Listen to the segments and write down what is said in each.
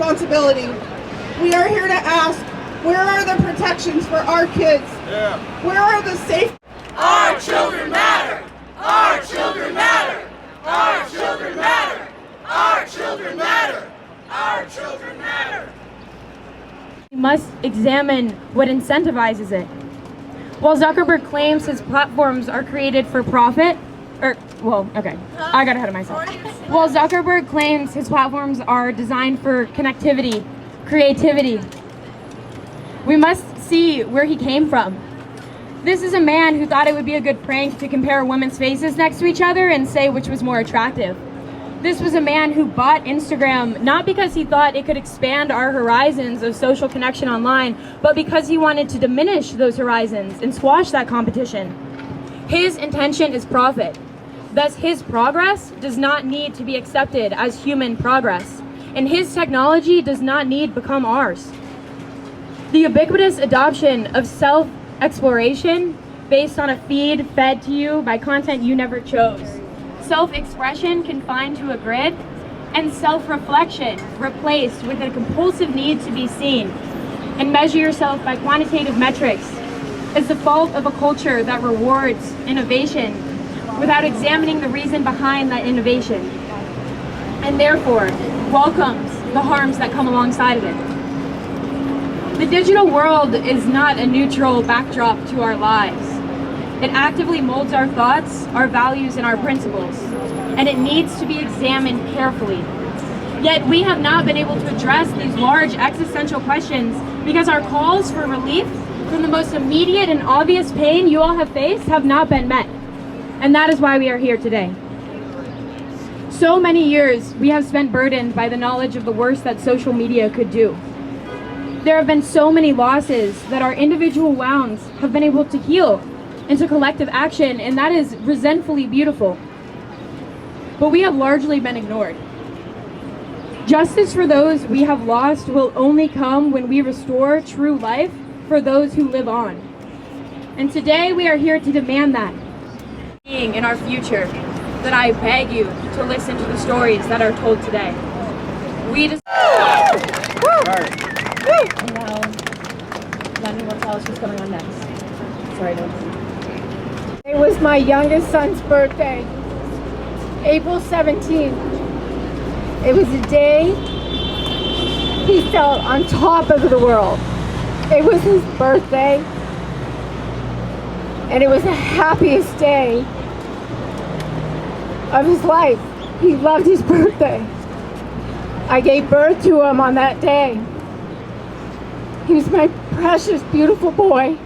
responsibility. We are here to ask, where are the protections for our kids? Yeah. Where are the safe? Our children matter! Our children matter! Our children matter! Our children matter! Our children matter! We must examine what incentivizes it. While Zuckerberg claims his platforms are created for profit, I got ahead of myself. While Zuckerberg claims his platforms are designed for connectivity, creativity, we must see where he came from. This is a man who thought it would be a good prank to compare women's faces next to each other and say which was more attractive. This was a man who bought Instagram not because he thought it could expand our horizons of social connection online, but because he wanted to diminish those horizons and squash that competition. His intention is profit. Thus, his progress does not need to be accepted as human progress, and his technology does not need to become ours. The ubiquitous adoption of self-exploration based on a feed fed to you by content you never chose, self-expression confined to a grid, and self-reflection replaced with a compulsive need to be seen and measure yourself by quantitative metrics is the fault of a culture that rewards innovation without examining the reason behind that innovation, and therefore welcomes the harms that come alongside of it. The digital world is not a neutral backdrop to our lives. It actively molds our thoughts, our values, and our principles, and it needs to be examined carefully. Yet we have not been able to address these large existential questions because our calls for relief from the most immediate and obvious pain you all have faced have not been met. And that is why we are here today. So many years we have spent burdened by the knowledge of the worst that social media could do. There have been so many losses that our individual wounds have been able to heal into collective action, and that is resentfully beautiful. But we have largely been ignored. Justice for those we have lost will only come when we restore true life for those who live on. And today we are here to demand that. In our future, that I beg you to listen to the stories that are told today. We just... And now, Lenny will tell us what's going on next. Sorry, no. It was my youngest son's birthday, April 17th. It was a day he felt on top of the world. It was his birthday, and it was the happiest day of his life. He loved his birthday. I gave birth to him on that day. He was my precious, beautiful boy.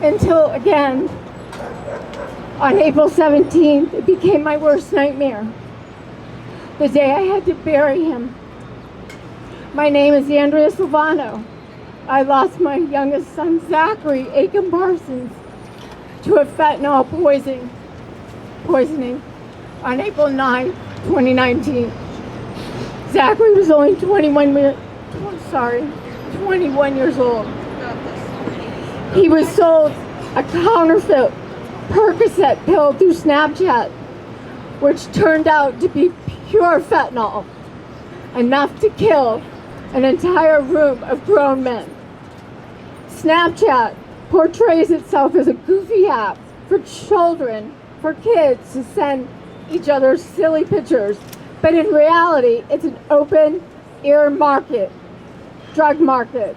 Until, again, on April 17th, it became my worst nightmare. The day I had to bury him. My name is Andrea Silvano. I lost my youngest son, Zachary Aiken Parsons, to a fentanyl poisoning on April 9, 2019. Zachary was only 21 years old. He was sold a counterfeit Percocet pill through Snapchat, which turned out to be pure fentanyl, enough to kill an entire room of grown men. Snapchat portrays itself as a goofy app for children, for kids to send each other silly pictures, but in reality, it's an open air market, drug market.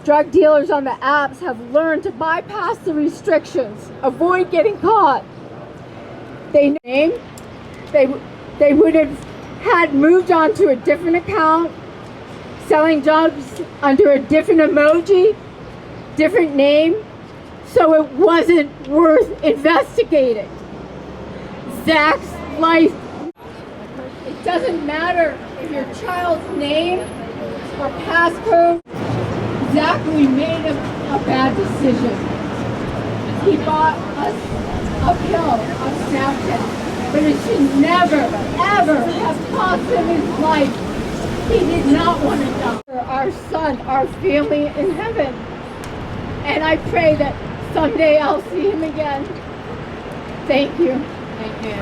Drug dealers on the apps have learned to bypass the restrictions, avoid getting caught. They would have had moved on to a different account, selling drugs under a different emoji, different name, so it wasn't worth investigating. Zach's life. It doesn't matter if your child's name or passcode. Zachary made a bad decision. He bought us a pill on Snapchat, but it should never, ever have cost him his life. He did not want to die. For our son, our family in heaven. And I pray that someday I'll see him again. Thank you. Thank you.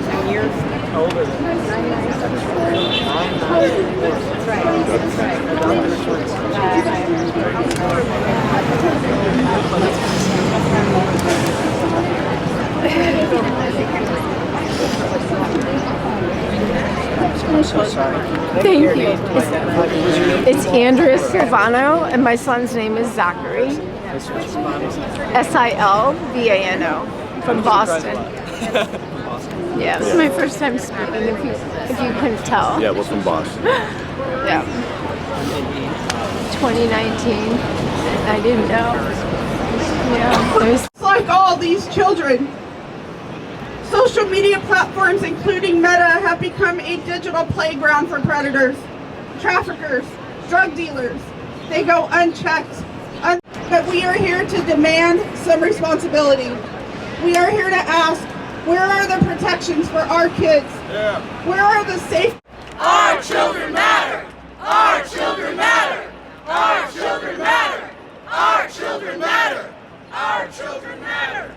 10 years older than me. 9. So sorry. Thank you. It's Andrea Silvano, and my son's name is Zachary. Silvano from Boston. Yeah, this is my first time speaking. If you couldn't tell. Yeah, we're from Boston. Yeah. 2019. I didn't know. Yeah. There's Like all these children, social media platforms, including Meta, have become a digital playground for predators, traffickers, drug dealers. They go unchecked. But we are here to demand some responsibility. We are here to ask, where are the protections for our kids? Where are the safe? Our children matter. Our children matter. Our children matter. Our children matter. Our children matter.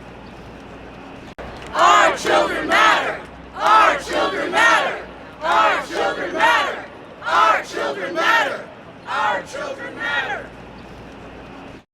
Our children matter. Our children matter. Our children matter. Our children matter. Our children